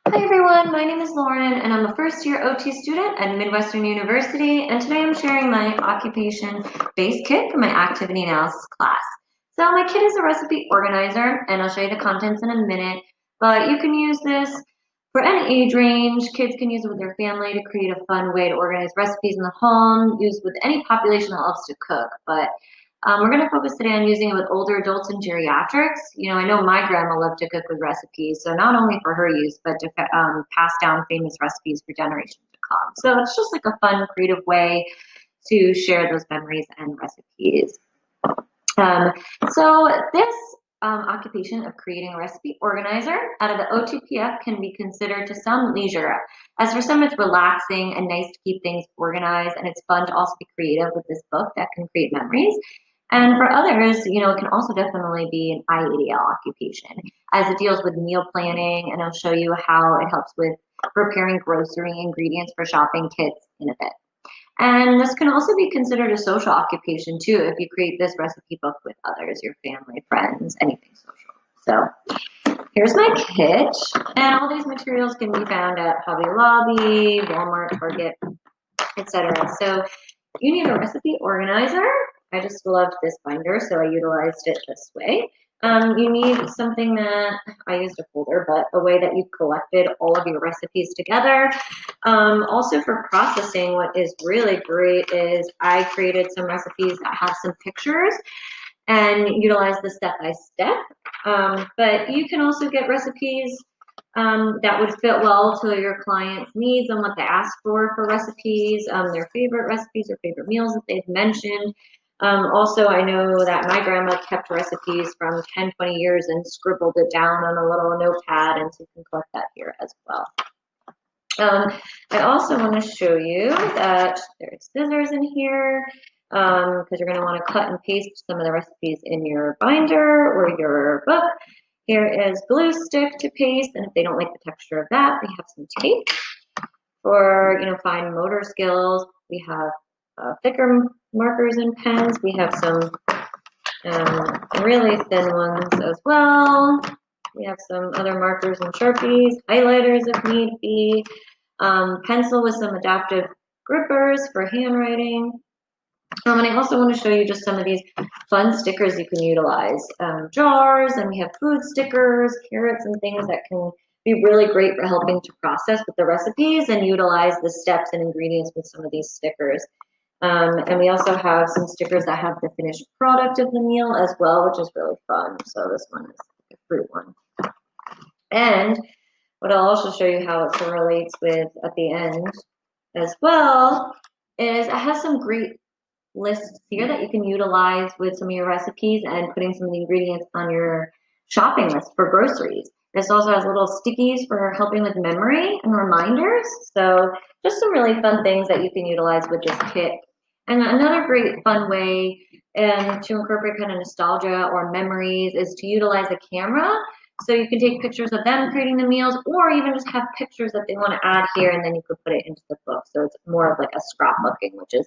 Hi everyone, my name is Lauren and I'm a first year OT student at Midwestern University, and today I'm sharing my occupation-based kit for my activity analysis class. So my kit is a recipe organizer and I'll show you the contents in a minute, but you can use this for any age range. Kids can use it with their family to create a fun way to organize recipes in the home, use with any population that loves to cook, but we're going to focus today on using it with older adults and geriatrics. I know my grandma loved to cook with recipes, so not only for her use, but to pass down famous recipes for generations to come. So it's just like a fun, creative way to share those memories and recipes. Um, so this occupation of creating a recipe organizer out of the OTPF can be considered to some leisure. As for some, it's relaxing and nice to keep things organized, and it's fun to also be creative with this book that can create memories. And for others, it can also definitely be an IADL occupation as it deals with meal planning, and I'll show you how it helps with preparing grocery ingredients for shopping kits in a bit. And this can also be considered a social occupation too if you create this recipe book with others, your family, friends, anything social. So here's my kit, and all these materials can be found at Hobby Lobby, Walmart, Target, etc. So you need a recipe organizer. I just loved this binder, so I utilized it this way. You need something that I used a folder, but a way that you've collected all of your recipes together. Also for processing, what is really great is I created some recipes that have some pictures and utilize the step by step. But you can also get recipes that would fit well to your client's needs and what they ask for recipes, their favorite recipes or favorite meals that they've mentioned. Also, I know that my grandma kept recipes from 10, 20 years and scribbled it down on a little notepad, and so you can collect that here as well. I also want to show you that there's scissors in here because you're going to want to cut and paste some of the recipes in your binder or your book. Here is glue stick to paste, and if they don't like the texture of that, we have some tape. For fine motor skills, we have thicker markers and pens. We have some really thin ones as well. We have some other markers and Sharpies, highlighters if need be, pencil with some adaptive grippers for handwriting. And I also want to show you just some of these fun stickers you can utilize. Jars, and we have food stickers, carrots, and things that can be really great for helping to process with the recipes and utilize the steps and ingredients with some of these stickers. And we also have some stickers that have the finished product of the meal as well, which is really fun. So this one is a fruit one. And what I'll also show you how it relates with at the end as well is I have some great lists here that you can utilize with some of your recipes and putting some of the ingredients on your shopping list for groceries. This also has little stickies for helping with memory and reminders. So just some really fun things that you can utilize with this kit. And another great fun way to incorporate kind of nostalgia or memories is to utilize a camera. So you can take pictures of them creating the meals, or even just have pictures that they want to add here, and then you could put it into the book. So it's more of like a scrapbooking, which is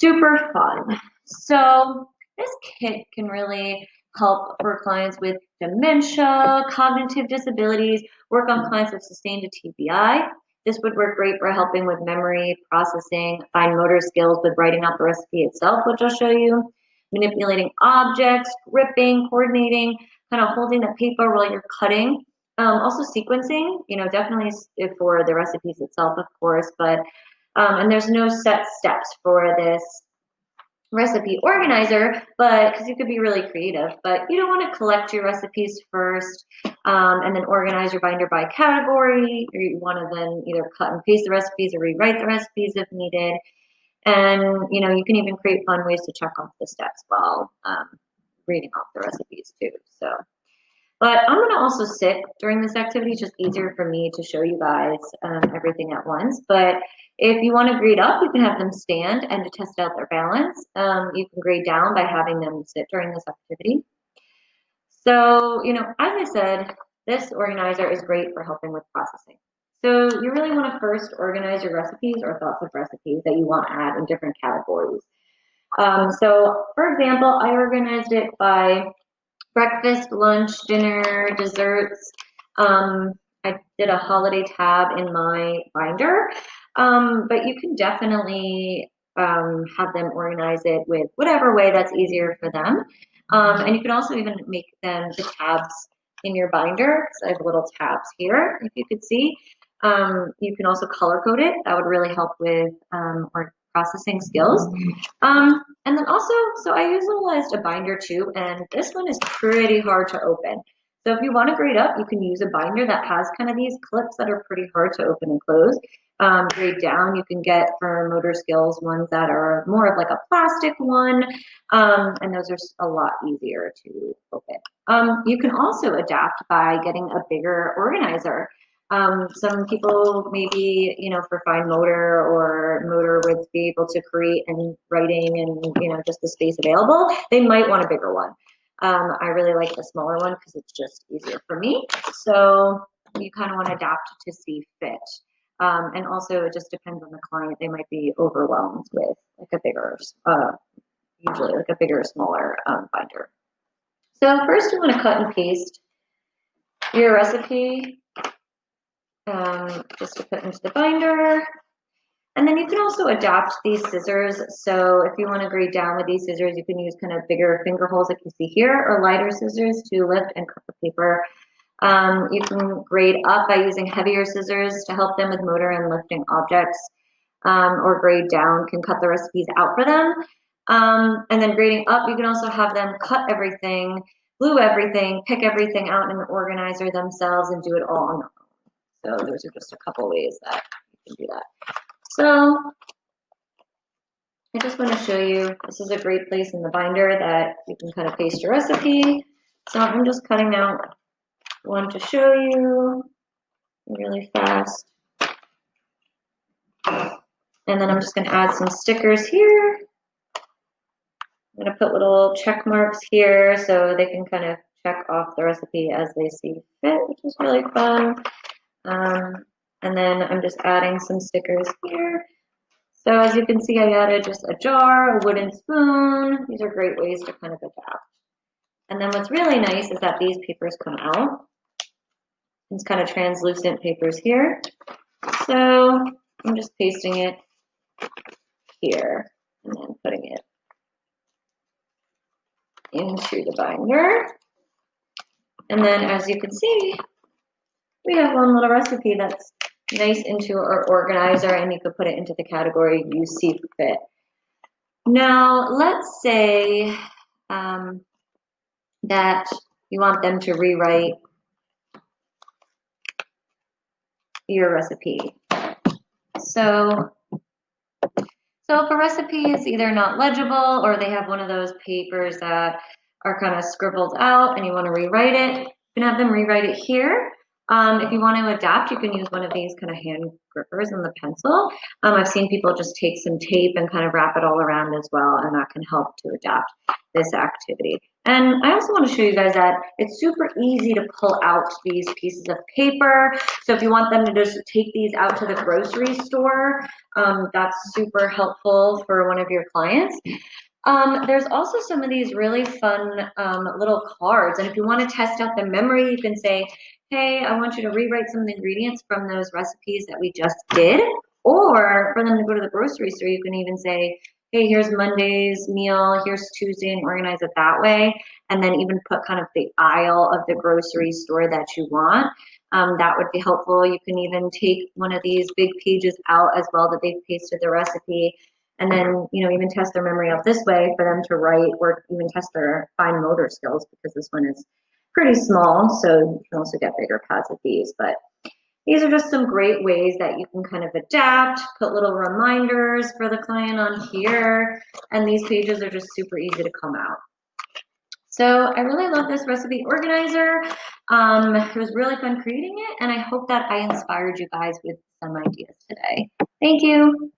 super fun. So this kit can really help for clients with dementia, cognitive disabilities, work on clients with sustained TBI. This would work great for helping with memory, processing, fine motor skills with writing out the recipe itself, which I'll show you, manipulating objects, gripping, coordinating, kind of holding the paper while you're cutting. Also sequencing, definitely for the recipes itself, of course, but and there's no set steps for this recipe organizer, but because you could be really creative, but you don't want to collect your recipes first and then organize your binder by category, or you want to then either cut and paste the recipes or rewrite the recipes if needed. And you can even create fun ways to check off the steps while reading off the recipes too. But I'm going to also sit during this activity. It's just easier for me to show you guys everything at once. But if you want to grade up, you can have them stand and to test out their balance. You can grade down by having them sit during this activity. So, as I said, this organizer is great for helping with processing. So you really want to first organize your recipes or thoughts of recipes that you want to add in different categories. So, for example, I organized it by breakfast, lunch, dinner, desserts. I did a holiday tab in my binder, but you can definitely have them organize it with whatever way that's easier for them. And you can also even make them the tabs in your binder. So I have little tabs here, if you could see. You can also color code it. That would really help with or processing skills. And then also, so I utilized a binder too, and this one is pretty hard to open. So if you want to grade up, you can use a binder that has kind of these clips that are pretty hard to open and close. Grade down, you can get for motor skills ones that are more of like a plastic one, and those are a lot easier to open. You can also adapt by getting a bigger organizer. Some people maybe, for fine motor or motor would be able to create and writing and, just the space available, they might want a bigger one. I really like the smaller one because it's just easier for me. So you kind of want to adapt to see fit. And also it just depends on the client. They might be overwhelmed with like a bigger, usually like a bigger, smaller binder. So first you want to cut and paste your recipe just to put into the binder. And then you can also adapt these scissors. So if you want to grade down with these scissors, you can use kind of bigger finger holes like you see here, or lighter scissors to lift and cut the paper. You can grade up by using heavier scissors to help them with motor and lifting objects, or grade down can cut the recipes out for them. And then grading up, you can also have them cut everything, glue everything, pick everything out in the organizer themselves and do it all on their own. So those are just a couple ways that you can do that. So I just want to show you, this is a great place in the binder that you can kind of paste your recipe. So I'm just cutting out one to show you really fast. And then I'm just going to add some stickers here. I'm going to put little check marks here so they can kind of check off the recipe as they see fit, which is really fun. And then I'm just adding some stickers here. So as you can see, I added just a jar, a wooden spoon. These are great ways to kind of adapt. And then what's really nice is that these papers come out. It's kind of translucent papers here. So I'm just pasting it here and then putting it into the binder. And then as you can see, we have one little recipe that's nice into our organizer, and you could put it into the category you see fit. Now, let's say that you want them to rewrite your recipe. So if a recipe is either not legible or they have one of those papers that are kind of scribbled out and you want to rewrite it, you can have them rewrite it here. If you want to adapt, you can use one of these kind of hand grippers and the pencil. I've seen people just take some tape and kind of wrap it all around as well, and that can help to adapt this activity. And I also want to show you guys that it's super easy to pull out these pieces of paper. So if you want them to just take these out to the grocery store, that's super helpful for one of your clients. There's also some of these really fun little cards. And if you want to test out the memory, you can say, hey, I want you to rewrite some of the ingredients from those recipes that we just did. Or for them to go to the grocery store, you can even say, hey, here's Monday's meal, here's Tuesday, and organize it that way. And then even put kind of the aisle of the grocery store that you want. That would be helpful. You can even take one of these big pages out as well that they've pasted the recipe, and then, even test their memory out this way for them to write, or even test their fine motor skills, because this one is pretty small, so you can also get bigger pads of these. But these are just some great ways that you can kind of adapt, put little reminders for the client on here, and these pages are just super easy to come out. So I really love this recipe organizer. It was really fun creating it, and I hope that I inspired you guys with some ideas today. Thank you.